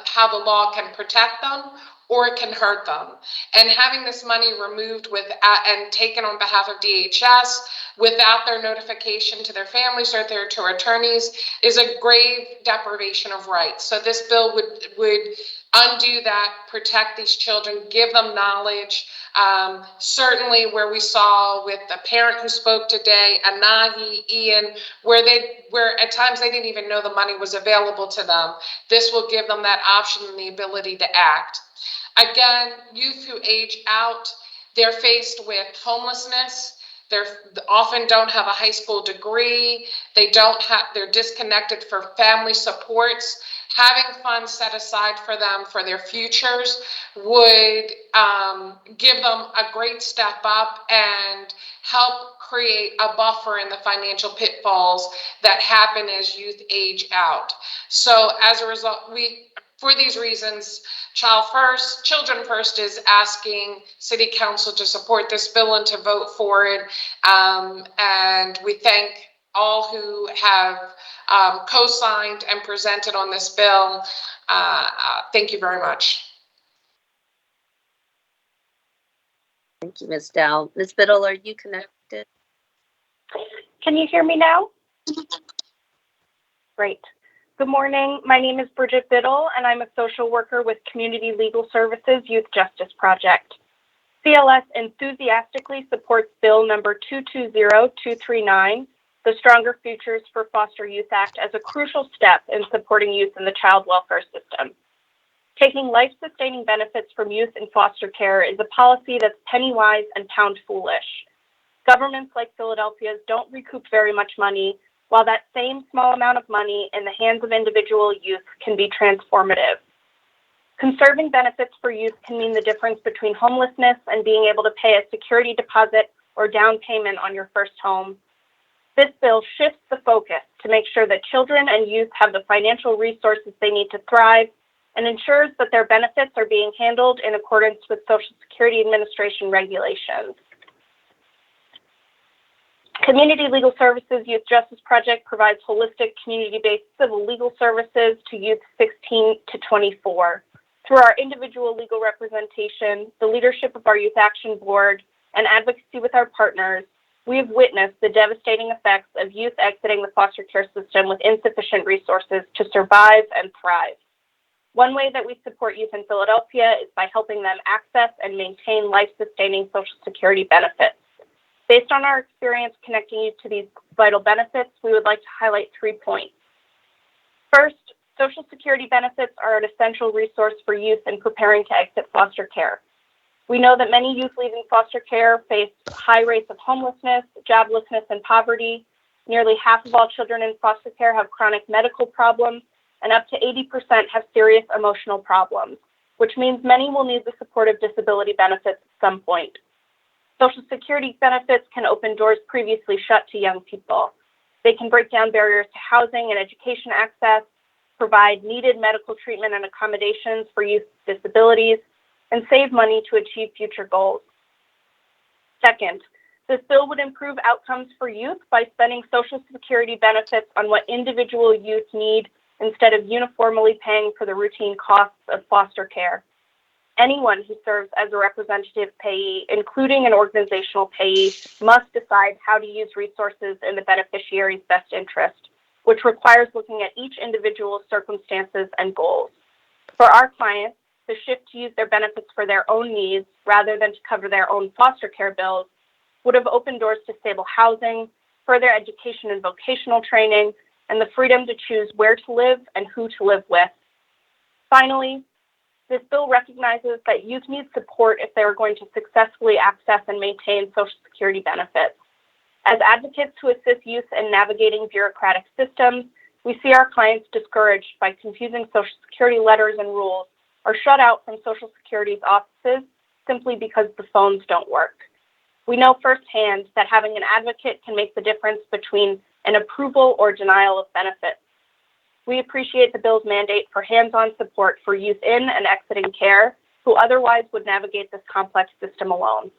how the law can protect them or it can hurt them. And having this money removed and taken on behalf of DHS without their notification to their families or to attorneys is a grave deprivation of rights. So this bill would undo that, protect these children, give them knowledge. Certainly where we saw with the parent who spoke today, Anahi, Ian, where at times they didn't even know the money was available to them. This will give them that option and the ability to act. Again, youth who age out, they're faced with homelessness. They often don't have a high school degree. They're disconnected for family supports. having funds set aside for them for their futures would give them a great step up and help create a buffer in the financial pitfalls that happen as youth age out. So as a result, for these reasons, Children First is asking City Council to support this bill and to vote for it. And we thank all who have co-signed and presented on this bill. Thank you very much. Thank you, Ms. Dow. Ms. Biddle, are you connected? Can you hear me now? Great. Good morning. My name is Bridget Biddle, and I'm a social worker with Community Legal Services Youth Justice Project. CLS enthusiastically supports Bill number 220239, the Stronger Futures for Foster Youth Act, as a crucial step in supporting youth in the child welfare system. Taking life-sustaining benefits from youth in foster care is a policy that's penny-wise and pound-foolish. Governments like Philadelphia's don't recoup very much money, while that same small amount of money in the hands of individual youth can be transformative. Conserving benefits for youth can mean the difference between homelessness and being able to pay a security deposit or down payment on your first home. This bill shifts the focus to make sure that children and youth have the financial resources they need to thrive and ensures that their benefits are being handled in accordance with Social Security Administration regulations. Community Legal Services Youth Justice Project provides holistic, community-based civil legal services to youth 16 to 24. Through our individual legal representation, the leadership of our Youth Action Board, and advocacy with our partners, we have witnessed the devastating effects of youth exiting the foster care system with insufficient resources to survive and thrive. One way that we support youth in Philadelphia is by helping them access and maintain life-sustaining Social Security benefits. Based on our experience connecting youth to these vital benefits, we would like to highlight 3 points. First, Social Security benefits are an essential resource for youth in preparing to exit foster care. We know that many youth leaving foster care face high rates of homelessness, joblessness, and poverty. Nearly half of all children in foster care have chronic medical problems, and up to 80% have serious emotional problems, which means many will need the supportive disability benefits at some point. Social Security benefits can open doors previously shut to young people. They can break down barriers to housing and education access, provide needed medical treatment and accommodations for youth with disabilities, and save money to achieve future goals. Second, this bill would improve outcomes for youth by spending Social Security benefits on what individual youth need instead of uniformly paying for the routine costs of foster care. Anyone who serves as a representative payee, including an organizational payee, must decide how to use resources in the beneficiary's best interest, which requires looking at each individual's circumstances and goals. For our clients, the shift to use their benefits for their own needs rather than to cover their own foster care bills would have opened doors to stable housing, further education and vocational training, and the freedom to choose where to live and who to live with. Finally, this bill recognizes that youth need support if they are going to successfully access and maintain Social Security benefits. As advocates who assist youth in navigating bureaucratic systems, we see our clients discouraged by confusing Social Security letters and rules or shut out from Social Security's offices simply because the phones don't work. We know firsthand that having an advocate can make the difference between an approval or denial of benefits. We appreciate the bill's mandate for hands-on support for youth in and exiting care who otherwise would navigate this complex system alone.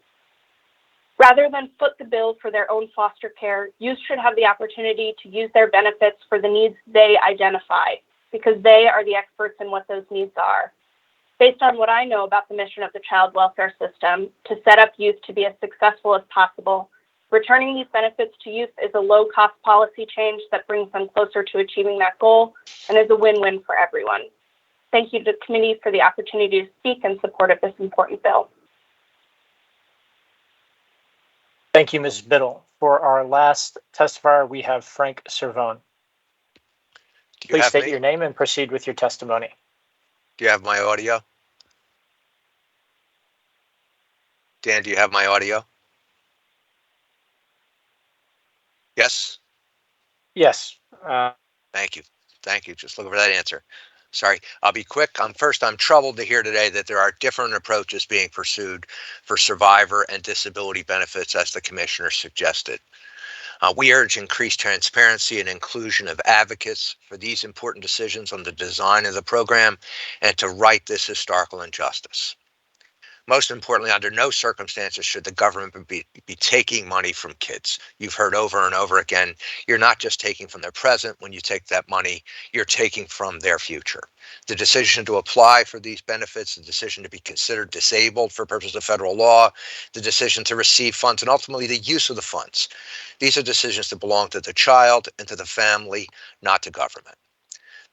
Rather than foot the bill for their own foster care, youth should have the opportunity to use their benefits for the needs they identify, because they are the experts in what those needs are. Based on what I know about the mission of the child welfare system, to set up youth to be as successful as possible, returning these benefits to youth is a low-cost policy change that brings them closer to achieving that goal and is a win-win for everyone. Thank you to the committee for the opportunity to speak in support of this important bill. Thank you, Ms. Biddle. For our last testifier, we have Frank Servone. Please state your name and proceed with your testimony. Do you have my audio? Dan, do you have my audio? Yes? Yes. Thank you. Thank you. Just looking for that answer. Sorry, I'll be quick. First, I'm troubled to hear today that there are different approaches being pursued for survivor and disability benefits, as the commissioner suggested. We urge increased transparency and inclusion of advocates for these important decisions on the design of the program and to right this historical injustice. Most importantly, under no circumstances should the government be taking money from kids. You've heard over and over again, you're not just taking from their present when you take that money, you're taking from their future. The decision to apply for these benefits, the decision to be considered disabled for purposes of federal law, the decision to receive funds, and ultimately the use of the funds. These are decisions that belong to the child and to the family, not to government.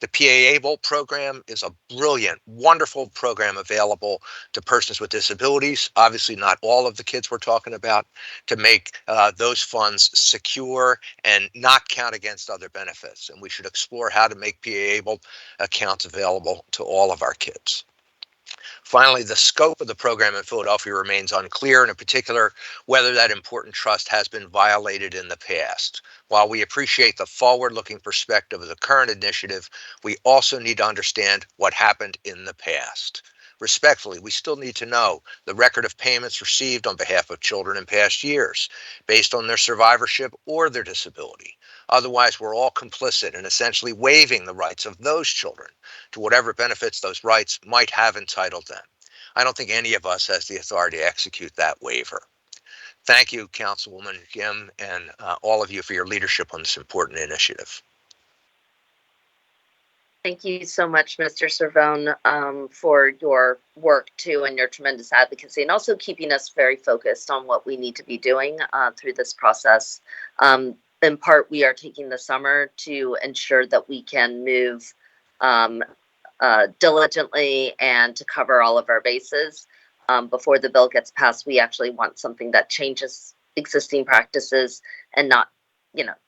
The PA-ABLE program is a brilliant, wonderful program available to persons with disabilities. Obviously, not all of the kids we're talking about, to make those funds secure and not count against other benefits. And we should explore how to make PA-ABLE accounts available to all of our kids. Finally, the scope of the program in Philadelphia remains unclear, and in particular, whether that important trust has been violated in the past. While we appreciate the forward-looking perspective of the current initiative, we also need to understand what happened in the past. Respectfully, we still need to know the record of payments received on behalf of children in past years, based on their survivorship or their disability. Otherwise, we're all complicit in essentially waiving the rights of those children to whatever benefits those rights might have entitled them. I don't think any of us has the authority to execute that waiver. Thank you, Councilwoman Gim, and all of you for your leadership on this important initiative. Thank you so much, Mr. Cervone, for your work too and your tremendous advocacy, and also keeping us very focused on what we need to be doing through this process. In part, we are taking the summer to ensure that we can move diligently and to cover all of our bases. Before the bill gets passed, we actually want something that changes existing practices and not,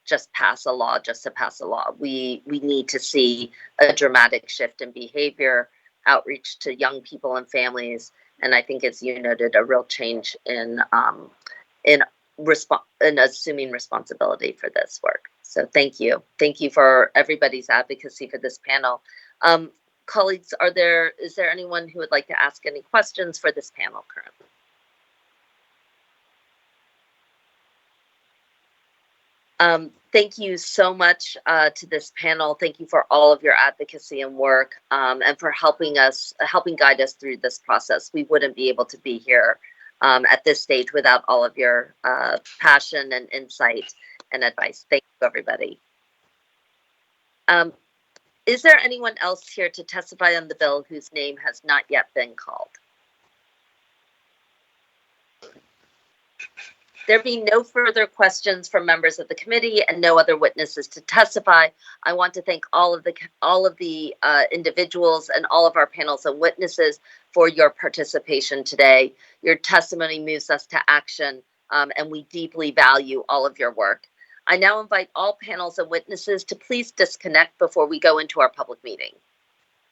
just pass a law just to pass a law. We need to see a dramatic shift in behavior, outreach to young people and families, and I think, as you noted, a real change in assuming responsibility for this work. So thank you for everybody's advocacy for this panel. Colleagues, is there anyone who would like to ask any questions for this panel currently? Thank you so much to this panel. Thank you for all of your advocacy and work, and for helping guide us through this process. We wouldn't be able to be here at this stage without all of your passion and insight and advice. Thank you, everybody. Is there anyone else here to testify on the bill whose name has not yet been called? There being no further questions from members of the committee and no other witnesses to testify, I want to thank all of the individuals and all of our panels and witnesses for your participation today. Your testimony moves us to action, and we deeply value all of your work. I now invite all panels and witnesses to please disconnect before we go into our public meeting.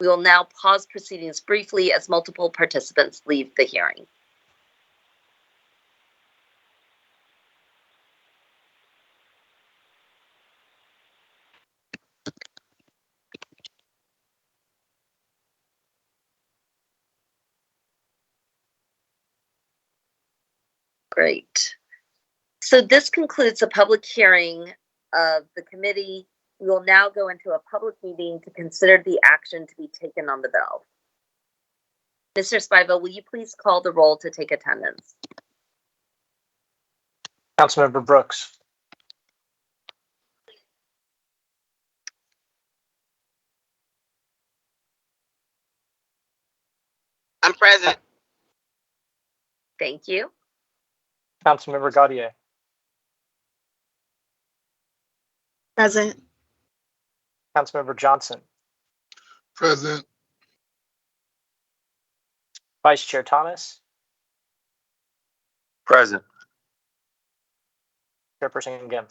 We will now pause proceedings briefly as multiple participants leave the hearing. Great. So this concludes the public hearing of the committee. We will now go into a public meeting to consider the action to be taken on the bill. Mr. Spiva, will you please call the roll to take attendance? Councilmember Brooks. I'm present. Thank you. Councilmember Gaudier. Present. Councilmember Johnson. Present. Vice Chair Thomas. Present. Chairperson Gim.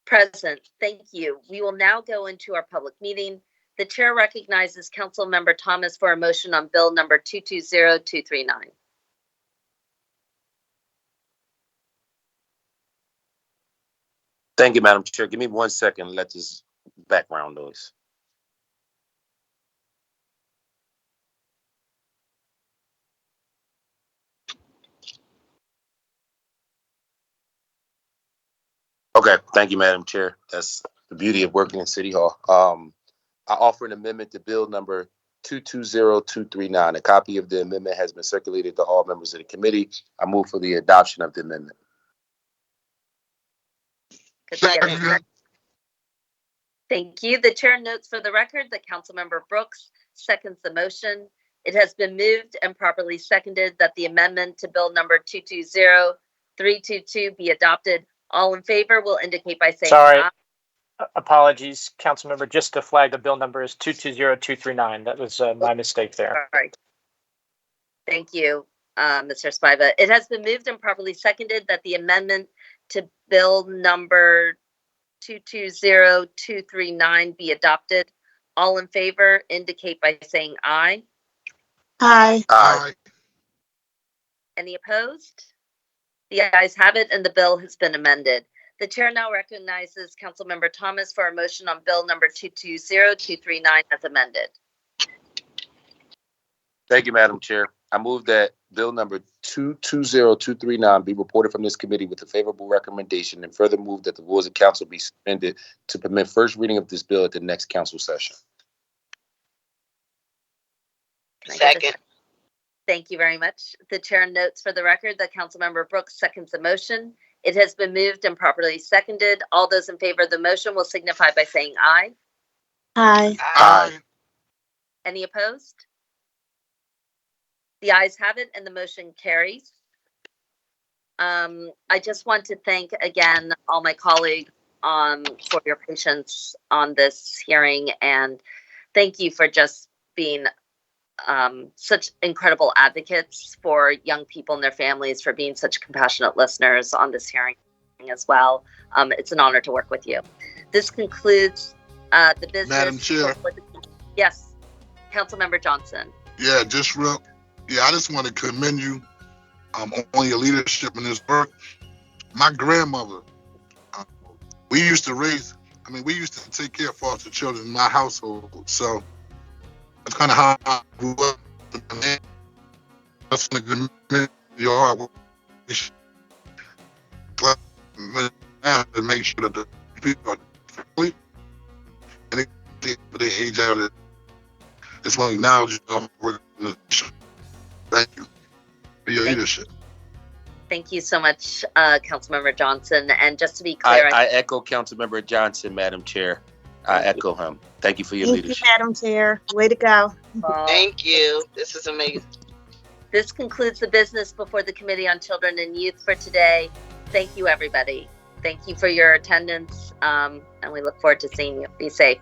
Present. Thank you. We will now go into our public meeting. The chair recognizes Councilmember Thomas for a motion on bill number 220239. Thank you, Madam Chair. Give me 1 second. Let this background noise. Okay, thank you, Madam Chair. That's the beauty of working in City Hall. I offer an amendment to bill number 220239. A copy of the amendment has been circulated to all members of the committee. I move for the adoption of the amendment. Could we get a Second. second? Thank you. The chair notes for the record that Councilmember Brooks seconds the motion. It has been moved and properly seconded that the amendment to bill number 220322 be adopted. All in favor will indicate by saying Sorry. aye. Apologies, Councilmember. Just to flag, the bill number is 220239. That was my mistake there. Sorry. Thank you, Mr. Spiva. It has been moved and properly seconded that the amendment to bill number 220239 be adopted. All in favor indicate by saying aye. Aye. Aye. Any opposed? The ayes have it and the bill has been amended. The chair now recognizes Councilmember Thomas for a motion on bill number 220239 as amended. Thank you, Madam Chair. I move that bill number 220239 be reported from this committee with a favorable recommendation, and further move that the rules of council be suspended to permit first reading of this bill at the next council session. Second. Thank you very much. The chair notes for the record that Councilmember Brooks seconds the motion. It has been moved and properly seconded. All those in favor of the motion will signify by saying aye. Aye. Aye. Any opposed? The ayes have it and the motion carries. I just want to thank again all my colleagues for your patience on this hearing, and thank you for just being such incredible advocates for young people and their families, for being such compassionate listeners on this hearing as well. It's an honor to work with you. This concludes the business. Madam Chair. Yes, Councilmember Johnson. Yeah, I just want to commend you on your leadership in this work. My grandmother, we used to take care of foster children in my household. So that's kind of how I grew up. That's to commend your hard work. To make sure that the people are free and they age out of it. Just want to acknowledge your work. Thank you for your leadership. Thank you so much, Councilmember Johnson. And just to be clear, I echo Councilmember Johnson, Madam Chair. I echo him. Thank you for your leadership. Thank you, Madam Chair. Way to go. Thank you. This is amazing. This concludes the business before the Committee on Children and Youth for today. Thank you, everybody. Thank you for your attendance, and we look forward to seeing you. Be safe.